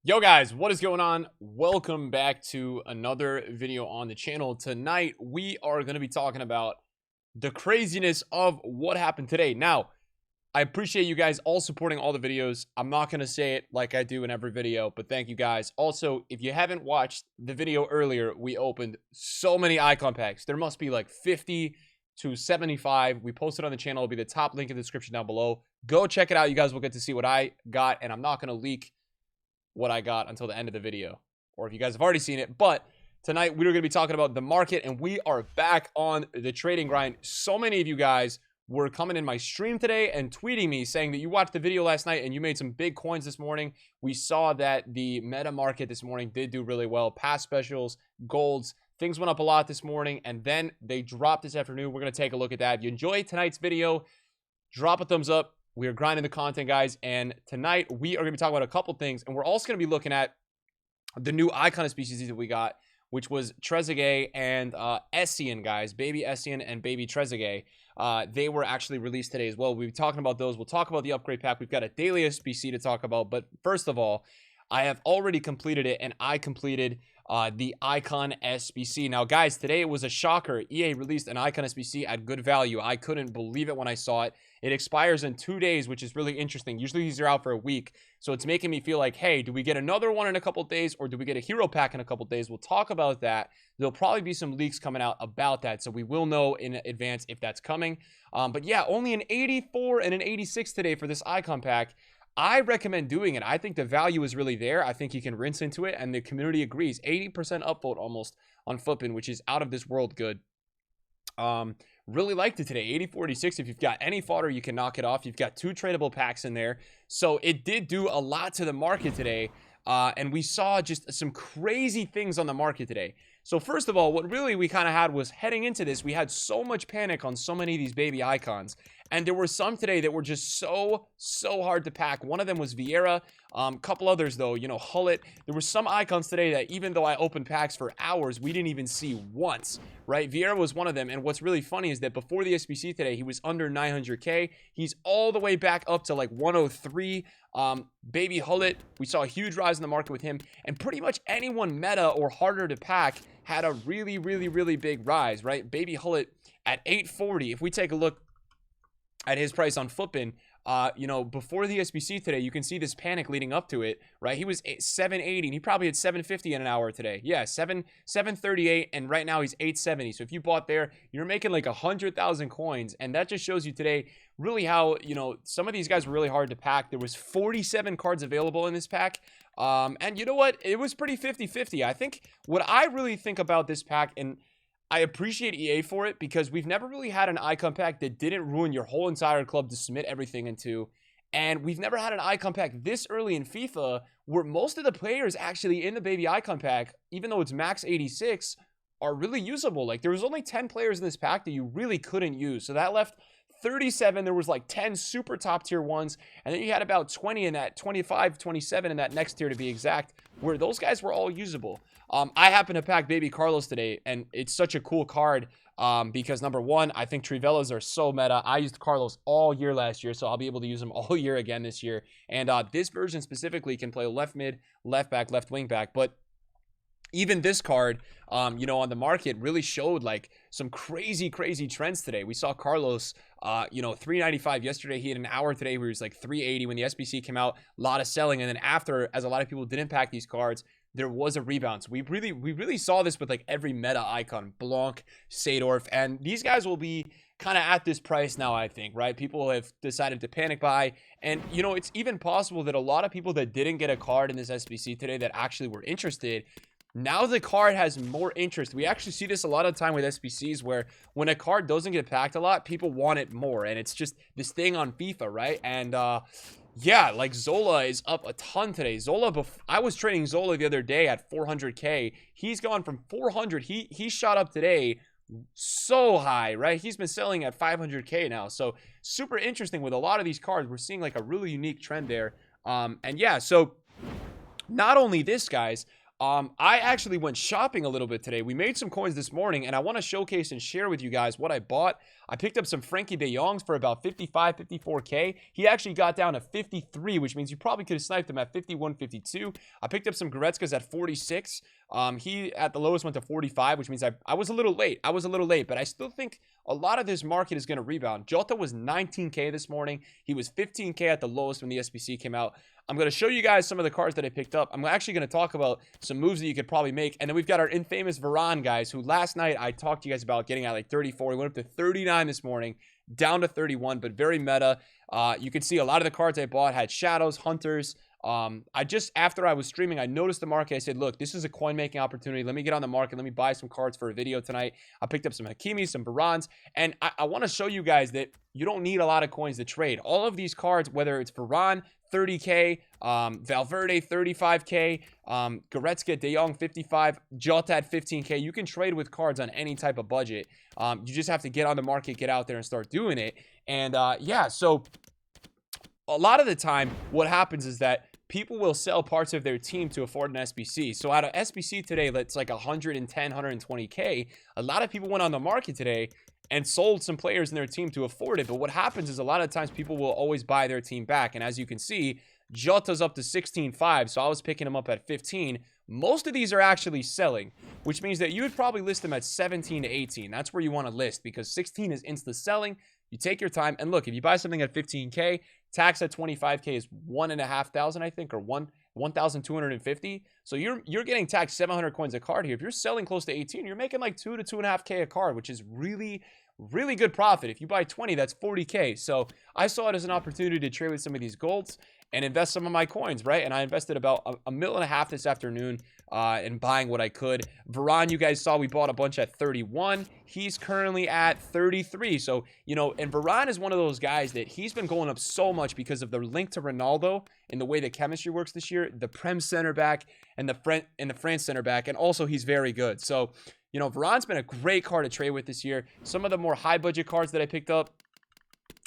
Yo guys, what is going on? Welcome back to another video on the channel. Tonight we are going to be talking about the craziness of what happened today. Now, I appreciate you guys all supporting all the videos. I'm not going to say it like I do in every video, but thank you guys. Also, if you haven't watched the video earlier, we opened so many icon packs. There must be like 50 to 75. We posted on the channel. It'll be the top link in the description down below. Go check it out. You guys will get to see what I got, and I'm not going to leak what I got until the end of the video, or if you guys have already seen it. But tonight we're going to be talking about the market, and we are back on the trading grind. So many of you guys were coming in my stream today and tweeting me saying that you watched the video last night and you made some big coins this morning. We saw that the meta market this morning did do really well. Past specials, golds, things went up a lot this morning, and then they dropped this afternoon. We're going to take a look at that. If you enjoyed tonight's video, drop a thumbs up. We are grinding the content, guys, and tonight we are going to be talking about a couple things, and we're also going to be looking at the new icon species that we got, which was Trezeguet and Essien, guys. Baby Essien and baby Trezeguet. They were actually released today as well. We'll be talking about those. We'll talk about the upgrade pack. We've got a daily SBC to talk about, but first of all, I have already completed it, and I completed the Icon SBC. Now, guys, today it was a shocker. EA released an Icon SBC at good value. I couldn't believe it when I saw it. It expires in 2 days, which is really interesting. Usually these are out for a week, so it's making me feel like, hey, do we get another one in a couple days, or do we get a hero pack in a couple days? We'll talk about that. There'll probably be some leaks coming out about that, so we will know in advance if that's coming. But yeah, only an 84 and an 86 today for this Icon pack. I recommend doing it. I think the value is really there. I think you can rinse into it, and the community agrees. 80% upvote almost on Footbin, which is out of this world good. Really liked it today. 80-46. If you've got any fodder, you can knock it off. You've got 2 tradable packs in there. So it did do a lot to the market today. And we saw just some crazy things on the market today. So first of all, what really we kind of had was heading into this, we had so much panic on so many of these baby icons. And there were some today that were just so hard to pack. One of them was Vieira. Couple others, though, you know, Hullet. There were some icons today that even though I opened packs for hours, we didn't even see once, right? Vieira was one of them. And what's really funny is that before the SBC today, he was under 900K. He's all the way back up to like 103. Baby Hullet, we saw a huge rise in the market with him. And pretty much anyone meta or harder to pack had a really big rise, right? Baby Hullet at 840. If we take a look at his price on Footbin, you know, before the SBC today, you can see this panic leading up to it, right? He was 780, and he probably had 750 in an hour today. Yeah, 738, and right now he's 870. So if you bought there, you're making like 100,000 coins, and that just shows you today really how, you know, some of these guys were really hard to pack. There was 47 cards available in this pack, and you know what? It was pretty 50-50. I think what I really think about this pack, and I appreciate EA for it, because we've never really had an icon pack that didn't ruin your whole entire club to submit everything into. And we've never had an icon pack this early in FIFA where most of the players actually in the baby icon pack, even though it's max 86, are really usable. Like, there was only 10 players in this pack that you really couldn't use. So that left 37. There was like 10 super top tier ones, and then you had about 20 in that, 25, 27 in that next tier to be exact, where those guys were all usable. I happen to pack Baby Carlos today, and it's such a cool card because, number one, I think Trivelas are so meta. I used Carlos all year last year, so I'll be able to use them all year again this year. And this version specifically can play left mid, left back, left wing back. But even this card, you know, on the market really showed like some crazy trends today. We saw Carlos, you know, 395 yesterday. He had an hour today where he was like 380 when the SBC came out. A lot of selling, and then after, as a lot of people didn't pack these cards, there was a rebound. So we really saw this with like every meta icon, Blanc, Seedorf, and these guys will be kind of at this price now, I think, right? People have decided to panic buy, and you know, it's even possible that a lot of people that didn't get a card in this SBC today that actually were interested, now the card has more interest. We actually see this a lot of the time with SBCs, where when a card doesn't get packed a lot, people want it more, and it's just this thing on FIFA, right? And yeah, like Zola is up a ton today. Zola, I was trading Zola the other day at 400K. He's gone from 400. He shot up today so high, right? He's been selling at 500K now. So super interesting with a lot of these cards. We're seeing like a really unique trend there. And yeah, so not only this, guys, I actually went shopping a little bit today. We made some coins this morning, and I want to showcase and share with you guys what I bought. I picked up some Frankie de Jongs for about 55, 54K. He actually got down to 53, which means you probably could have sniped him at 51, 52. I picked up some Goretzkas at 46. He at the lowest went to 45, which means I was a little late. But I still think a lot of this market is going to rebound. Jota was 19K this morning. He was 15K at the lowest when the SBC came out. I'm going to show you guys some of the cards that I picked up. I'm actually going to talk about some moves that you could probably make. And then we've got our infamous Varane, guys, who last night I talked to you guys about getting at like 34. He went up to 39 this morning, down to 31, but very meta. You can see a lot of the cards I bought had shadows, hunters. After I was streaming, I noticed the market. I said, look, this is a coin making opportunity. Let me get on the market. Let me buy some cards for a video tonight. I picked up some Hakimis, some Varanes, and I want to show you guys that you don't need a lot of coins to trade. All of these cards, whether it's Varane, 30K, Valverde, 35K, Goretzka, De Jong, 55, Jota at 15K. You can trade with cards on any type of budget. You just have to get on the market, get out there and start doing it. And yeah, so a lot of the time what happens is that people will sell parts of their team to afford an SBC. So out of SBC today, that's like 110, 120K. A lot of people went on the market today and sold some players in their team to afford it. But what happens is a lot of times people will always buy their team back. And as you can see, Jota's up to 16.5. So I was picking him up at 15. Most of these are actually selling, which means that you would probably list them at 17 to 18. That's where you want to list, because 16 is insta selling. You take your time, and look, if you buy something at 15K, tax at 25K is 1,500, I think, or 1,250. So you're getting taxed 700 coins a card here. If you're selling close to 18, you're making like 2 to 2.5K a card, which is really good profit. If you buy 20, that's 40K. So I saw it as an opportunity to trade with some of these golds and invest some of my coins, right? And I invested about $1.5 million this afternoon in buying what I could. Varane, you guys saw we bought a bunch at 31. He's currently at 33. So, you know, and Varane is one of those guys that he's been going up so much because of the link to Ronaldo and the way the chemistry works this year, the Prem center back and the France center back, and also he's very good. So, you know, Varane's been a great card to trade with this year. Some of the more high budget cards that I picked up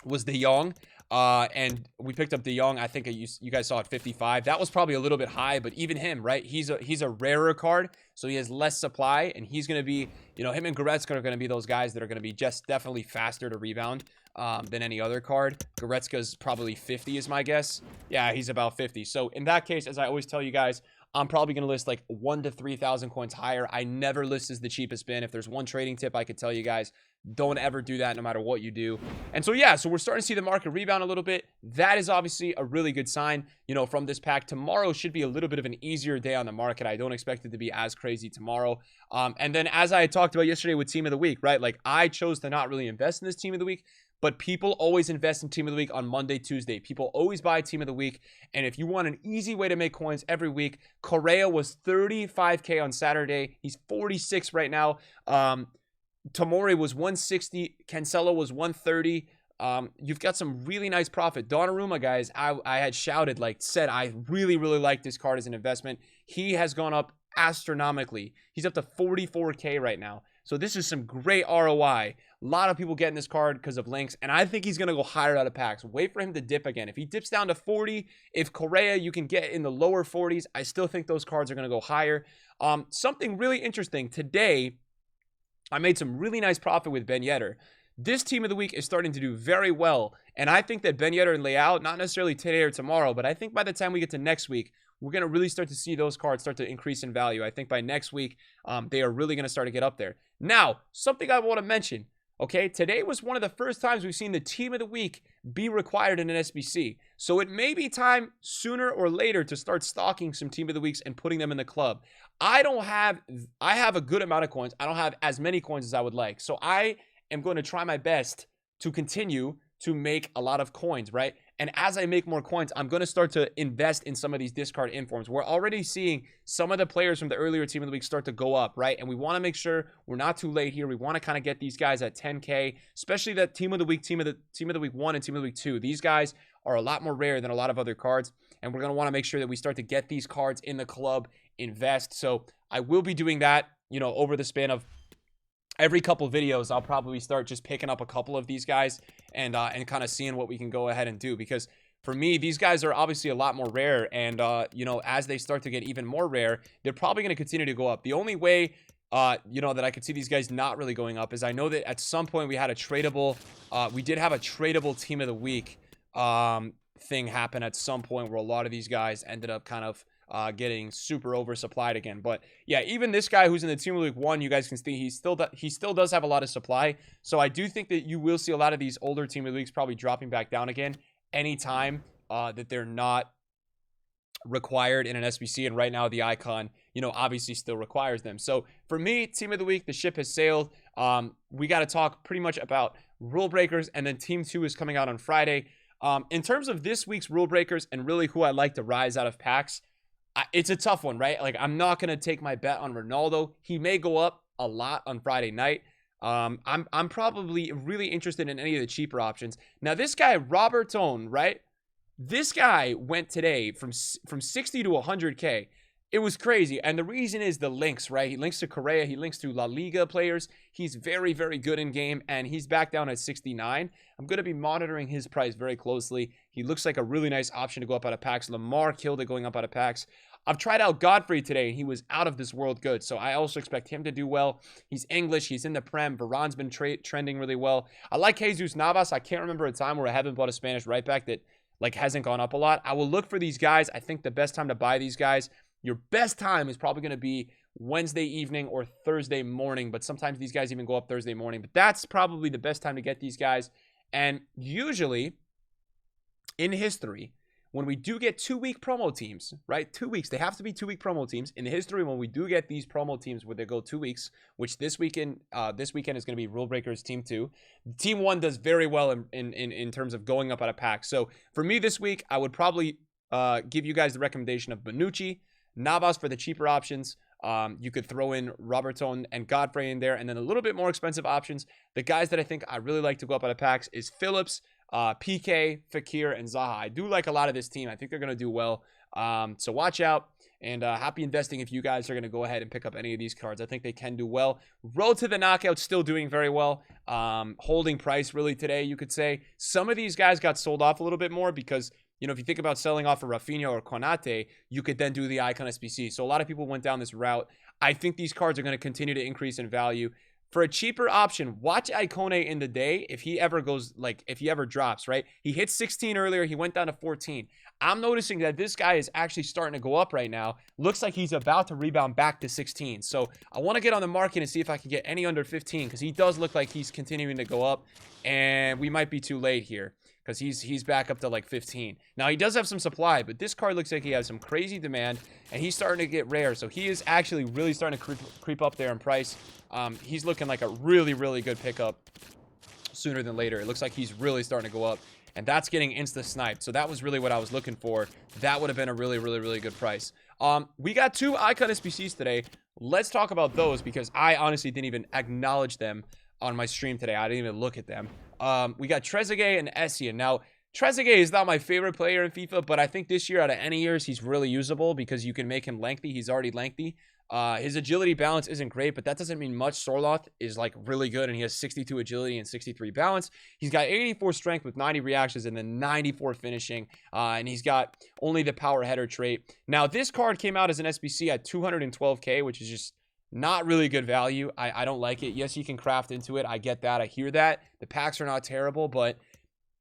was De Jong. And we picked up De Jong, I think you guys saw at 55. That was probably a little bit high, but even him, right? He's a rarer card, so he has less supply, and he's going to be, you know, him and Goretzka are going to be those guys that are going to be just definitely faster to rebound than any other card. Goretzka's probably 50 is my guess. Yeah, he's about 50. So in that case, as I always tell you guys, I'm probably going to list like 1,000 to 3,000 coins higher. I never list as the cheapest bin. If there's one trading tip I could tell you guys, don't ever do that no matter what you do. And so, yeah, so we're starting to see the market rebound a little bit. That is obviously a really good sign, you know, from this pack. Tomorrow should be a little bit of an easier day on the market. I don't expect it to be as crazy tomorrow. And then as I had talked about yesterday with Team of the Week, right? Like I chose to not really invest in this Team of the Week, but people always invest in Team of the Week on Monday, Tuesday. People always buy Team of the Week. And if you want an easy way to make coins every week, Correa was 35K on Saturday. He's 46 right now. Tomori was 160. Cancelo was 130. You've got some really nice profit. Donnarumma, guys, I had shouted, like said, I really like this card as an investment. He has gone up astronomically. He's up to 44K right now. So this is some great ROI. A lot of people getting this card because of links, and I think he's going to go higher out of packs. Wait for him to dip again. If he dips down to 40, if Correa you can get in the lower 40s, I still think those cards are going to go higher. Something really interesting. Today, I made some really nice profit with Ben Yedder. This Team of the Week is starting to do very well, and I think that Ben Yedder and Leao, not necessarily today or tomorrow, but I think by the time we get to next week, we're going to really start to see those cards start to increase in value. I think by next week, they are really going to start to get up there. Now, something I want to mention, okay? Today was one of the first times we've seen the Team of the Week be required in an SBC. So it may be time sooner or later to start stocking some Team of the Weeks and putting them in the club. I have a good amount of coins. I don't have as many coins as I would like. So I am going to try my best to continue to make a lot of coins, right? And as I make more coins, I'm going to start to invest in some of these discard informs. We're already seeing some of the players from the earlier Team of the Week start to go up, right? And we want to make sure we're not too late here. We want to kind of get these guys at 10K, especially that Team of the Week, Team of the Week 1 and Team of the Week 2. These guys are a lot more rare than a lot of other cards, and we're going to want to make sure that we start to get these cards in the club, invest. So I will be doing that, you know, over the span of every couple videos. I'll probably start just picking up a couple of these guys and kind of seeing what we can go ahead and do, because for me, these guys are obviously a lot more rare. And, you know, as they start to get even more rare, they're probably going to continue to go up. The only way, you know, that I could see these guys not really going up is I know that at some point we had a tradable, we did have a tradable team of the week thing happen at some point where a lot of these guys ended up kind of getting super oversupplied again. But yeah, even this guy who's in the team of the week 1, you guys can see he still does have a lot of supply. So I do think that you will see a lot of these older team of the weeks probably dropping back down again anytime that they're not required in an SBC. And right now the icon, you know, obviously still requires them. So for me, team of the week, the ship has sailed. We got to talk pretty much about rule breakers, and then team 2 is coming out on Friday. In terms of this week's rule breakers and really who I like to rise out of packs, it's a tough one, right? Like, I'm not going to take my bet on Ronaldo. He may go up a lot on Friday night. I'm probably really interested in any of the cheaper options. Now, this guy, Robertone, right? This guy went today from 60 to 100K. It was crazy. And the reason is the links, right? He links to Correa. He links to La Liga players. He's very, very good in game, and he's back down at 69. I'm going to be monitoring his price very closely. He looks like a really nice option to go up out of packs. Lamar killed it going up out of packs. I've tried out Godfrey today, and he was out of this world good. So I also expect him to do well. He's English. He's in the Prem. Varane's been trending really well. I like Jesus Navas. I can't remember a time where I haven't bought a Spanish right back that like hasn't gone up a lot. I will look for these guys. I think the best time to buy these guys, your best time is probably going to be Wednesday evening or Thursday morning, but sometimes these guys even go up Thursday morning. But that's probably the best time to get these guys. And usually in history, when we do get 2-week promo teams, right? 2 weeks, they have to be 2-week promo teams. In history, when we do get these promo teams where they go 2 weeks, which this weekend is going to be Rule Breakers Team 2. Team 1 does very well in terms of going up out of packs. So for me this week, I would probably give you guys the recommendation of Bonucci, Navas for the cheaper options. You could throw in Robertson and Godfrey in there, and then a little bit more expensive options. The guys that I think I really like to go up out of packs is Phillips, PK, Fakir, and Zaha. I do like a lot of this team. I think they're going to do well. So watch out, and happy investing if you guys are going to go ahead and pick up any of these cards. I think they can do well. Road to the knockout, still doing very well. Holding price really today, you could say. Some of these guys got sold off a little bit more because, you know, if you think about selling off a Rafinha or Konate, you could then do the Icon SBC. So a lot of people went down this route. I think these cards are going to continue to increase in value. For a cheaper option, watch Icone in the day if he ever goes, like, if he ever drops, right? He hit 16 earlier. He went down to 14. I'm noticing that this guy is actually starting to go up right now. Looks like he's about to rebound back to 16. So I want to get on the market and see if I can get any under 15 because he does look like he's continuing to go up. And we might be too late here because he's back up to like 15. Now, he does have some supply, but this card looks like he has some crazy demand, and he's starting to get rare. So he is actually really starting to creep up there in price. He's looking like a really, really good pickup sooner than later. It looks like he's really starting to go up, and that's getting insta-sniped. So that was really what I was looking for. That would have been a really, really, really good price. We got 2 Icon SBCs today. Let's talk about those because I honestly didn't even acknowledge them on my stream today. I didn't even look at them. We got Trezeguet and Essien. Now, Trezeguet is not my favorite player in FIFA, but I think this year out of any years, he's really usable because you can make him lengthy. He's already lengthy. His agility balance isn't great, but that doesn't mean much. Sorloth is like really good, and he has 62 agility and 63 balance. He's got 84 strength with 90 reactions and then 94 finishing, and he's got only the power header trait. Now, this card came out as an SBC at 212K, which is just not really good value. I don't like it. Yes, you can craft into it. I get that. I hear that. The packs are not terrible, but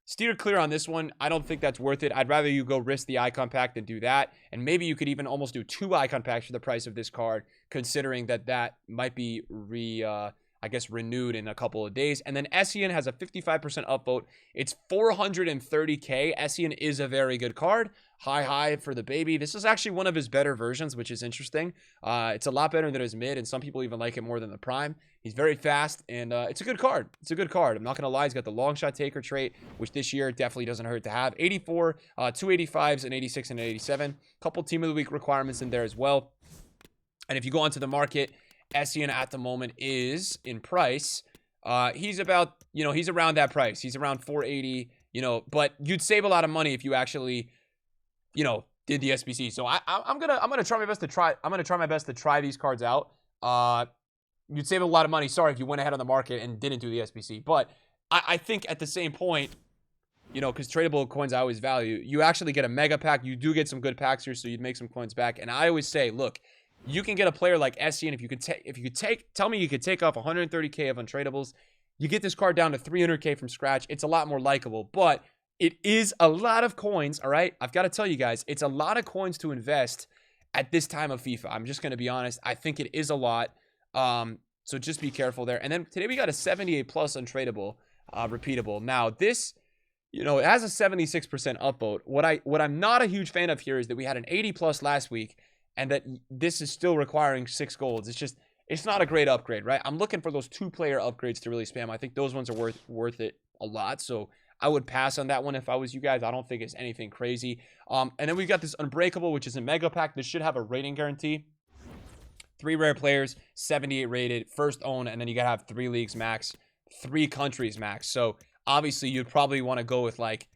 steer clear on this one. I don't think that's worth it. I'd rather you go risk the icon pack than do that. And maybe you could even almost do 2 icon packs for the price of this card, considering that might be renewed in a couple of days. And then Essien has a 55% upvote. It's 430K. Essien is a very good card. High for the baby. This is actually one of his better versions, which is interesting. It's a lot better than his mid, and some people even like it more than the prime. He's very fast, and it's a good card. It's a good card. I'm not going to lie. He's got the long shot taker trait, which this year definitely doesn't hurt to have. 84, 285s, and 86 and 87. Couple team of the week requirements in there as well. And if you go onto the market, Essien at the moment is in price. He's about, he's around that price. He's around 480, but you'd save a lot of money if you actually, did the SBC. So I'm gonna try my best to try. I'm gonna try my best to try these cards out. You'd save a lot of money. Sorry if you went ahead on the market and didn't do the SBC. But I think at the same point, you know, because tradable coins I always value. You actually get a mega pack. You do get some good packs here, so you'd make some coins back. And I always say, look, you can get a player like Essien. Tell me you could take off 130K of untradables. You get this card down to 300K from scratch. It's a lot more likable, but it is a lot of coins, all right? I've got to tell you guys, it's a lot of coins to invest at this time of FIFA. I'm just going to be honest. I think it is a lot. So just be careful there. And then today we got a 78 plus untradeable, repeatable. Now this, you know, it has a 76% upvote. What I'm not a huge fan of here is that we had an 80 plus last week, and that this is still requiring 6 golds. It's not a great upgrade, right? I'm looking for those 2-player upgrades to really spam. I think those ones are worth it a lot. So I would pass on that one if I was you guys. I don't think it's anything crazy. And then we've got this Unbreakable, which is a mega pack. This should have a rating guarantee. 3 rare players, 78 rated, first own, and then you gotta have 3 leagues max, 3 countries max. So obviously you'd probably want to go with, like,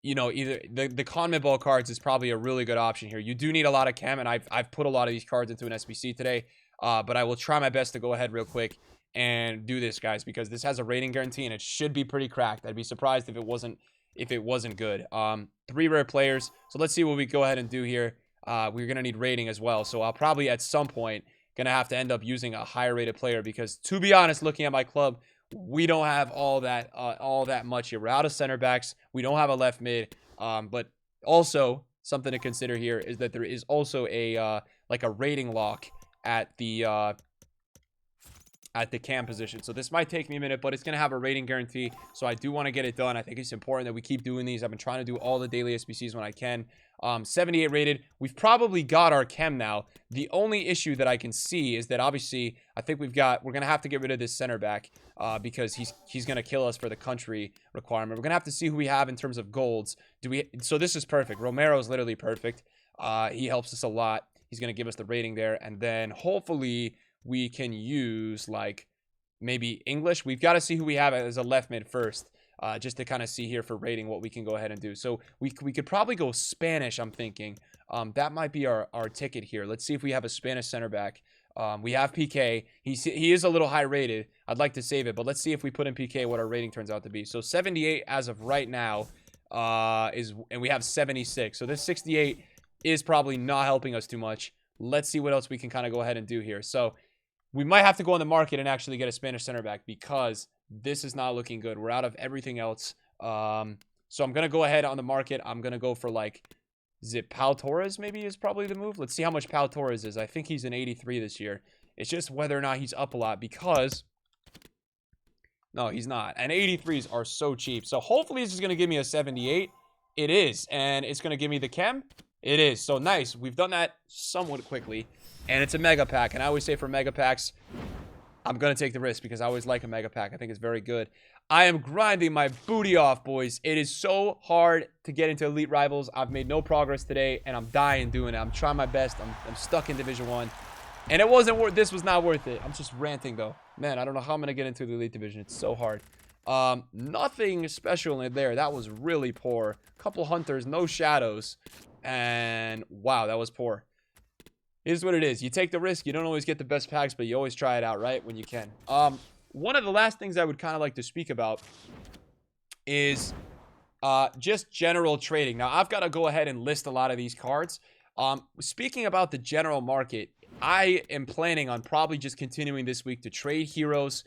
you know, either the CONMEBOL cards is probably a really good option here. You do need a lot of chem, and I've put a lot of these cards into an SBC today. But I will try my best to go ahead real quick and do this, guys, because this has a rating guarantee and it should be pretty cracked. I'd be surprised if it wasn't good. 3 rare players. So let's see what we go ahead and do here. We're gonna need rating as well. So I'll probably at some point gonna have to end up using a higher rated player, because to be honest, looking at my club, we don't have all that much here. We're out of center backs. We don't have a left mid. But also something to consider here is that there is also a like a rating lock at the cam position. So this might take me a minute, but it's going to have a rating guarantee. So I do want to get it done. I think it's important that we keep doing these. I've been trying to do all the daily SBCs when I can. 78 rated. We've probably got our chem now. The only issue that I can see is that obviously I think we're going to have to get rid of this center back because he's going to kill us for the country requirement. We're going to have to see who we have in terms of golds. So this is perfect. Romero is literally perfect. He helps us a lot. He's going to give us the rating there. And then hopefully we can use, like, maybe English. We've got to see who we have as a left mid first, just to kind of see here for rating what we can go ahead and do. So we could probably go Spanish, I'm thinking. That might be our ticket here. Let's see if we have a Spanish center back. We have PK. He is a little high rated. I'd like to save it, but let's see if we put in PK what our rating turns out to be. So 78 as of right now and we have 76. So this 68 is probably not helping us too much. Let's see what else we can kind of go ahead and do here. So we might have to go on the market and actually get a Spanish center back, because this is not looking good. We're out of everything else. So I'm going to go ahead on the market. I'm going to go for, like, is it Pau Torres maybe is probably the move? Let's see how much Pau Torres is. I think he's an 83 this year. It's just whether or not he's up a lot, because no, he's not. And 83s are so cheap. So hopefully this is going to give me a 78. It is. And it's going to give me the chem. It is. So nice. We've done that somewhat quickly. And it's a mega pack. And I always say for mega packs, I'm going to take the risk because I always like a mega pack. I think it's very good. I am grinding my booty off, boys. It is so hard to get into Elite Rivals. I've made no progress today, and I'm dying doing it. I'm trying my best. I'm stuck in Division 1. And it wasn't worth, this was not worth it. I'm just ranting, though. Man, I don't know how I'm going to get into the Elite Division. It's so hard. Nothing special in there. That was really poor. Couple hunters, no shadows. And wow, that was poor. It is what it is. You take the risk. You don't always get the best packs, but you always try it out, right? When you can. One of the last things I would kind of like to speak about is just general trading. Now, I've got to go ahead and list a lot of these cards. Speaking about the general market, I am planning on probably just continuing this week to trade heroes,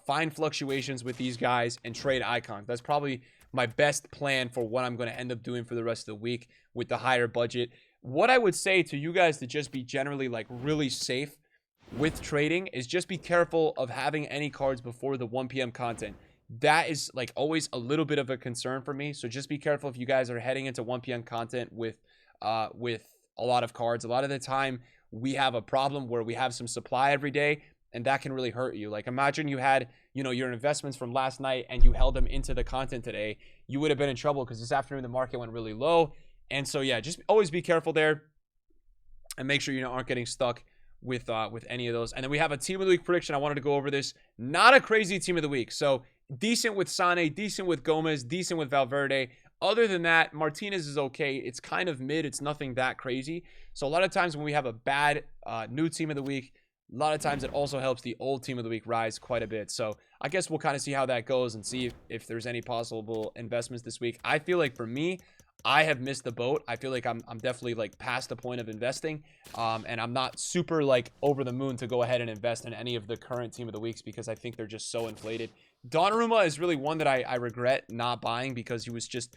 find fluctuations with these guys, and trade icons. That's probably my best plan for what I'm going to end up doing for the rest of the week with the higher budget. What I would say to you guys to just be generally, like, really safe with trading is just be careful of having any cards before the 1 p.m. content. That is, like, always a little bit of a concern for me. So just be careful if you guys are heading into 1 p.m. content with a lot of cards. A lot of the time we have a problem where we have some supply every day, and that can really hurt you. Like, imagine you had, you know, your investments from last night and you held them into the content today. You would have been in trouble because this afternoon the market went really low. And so, yeah, just always be careful there and make sure you aren't getting stuck with any of those. And then we have a team of the week prediction. I wanted to go over this. Not a crazy team of the week. So decent with Sane, decent with Gomez, decent with Valverde. Other than that, Martinez is okay. It's kind of mid. It's nothing that crazy. So a lot of times when we have a bad new team of the week, a lot of times it also helps the old team of the week rise quite a bit. So I guess we'll kind of see how that goes and see if there's any possible investments this week. I feel like for me, I have missed the boat. I feel like I'm definitely like past the point of investing. And I'm not super like over the moon to go ahead and invest in any of the current team of the weeks because I think they're just so inflated. Donnarumma is really one that I regret not buying because he was just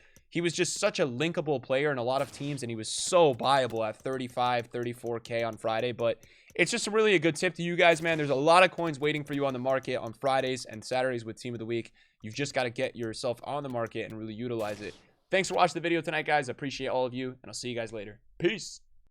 such a linkable player in a lot of teams, and he was so buyable at 35, 34K on Friday. But it's just really a good tip to you guys, man. There's a lot of coins waiting for you on the market on Fridays and Saturdays with Team of the Week. You've just got to get yourself on the market and really utilize it. Thanks for watching the video tonight, guys. I appreciate all of you, and I'll see you guys later. Peace.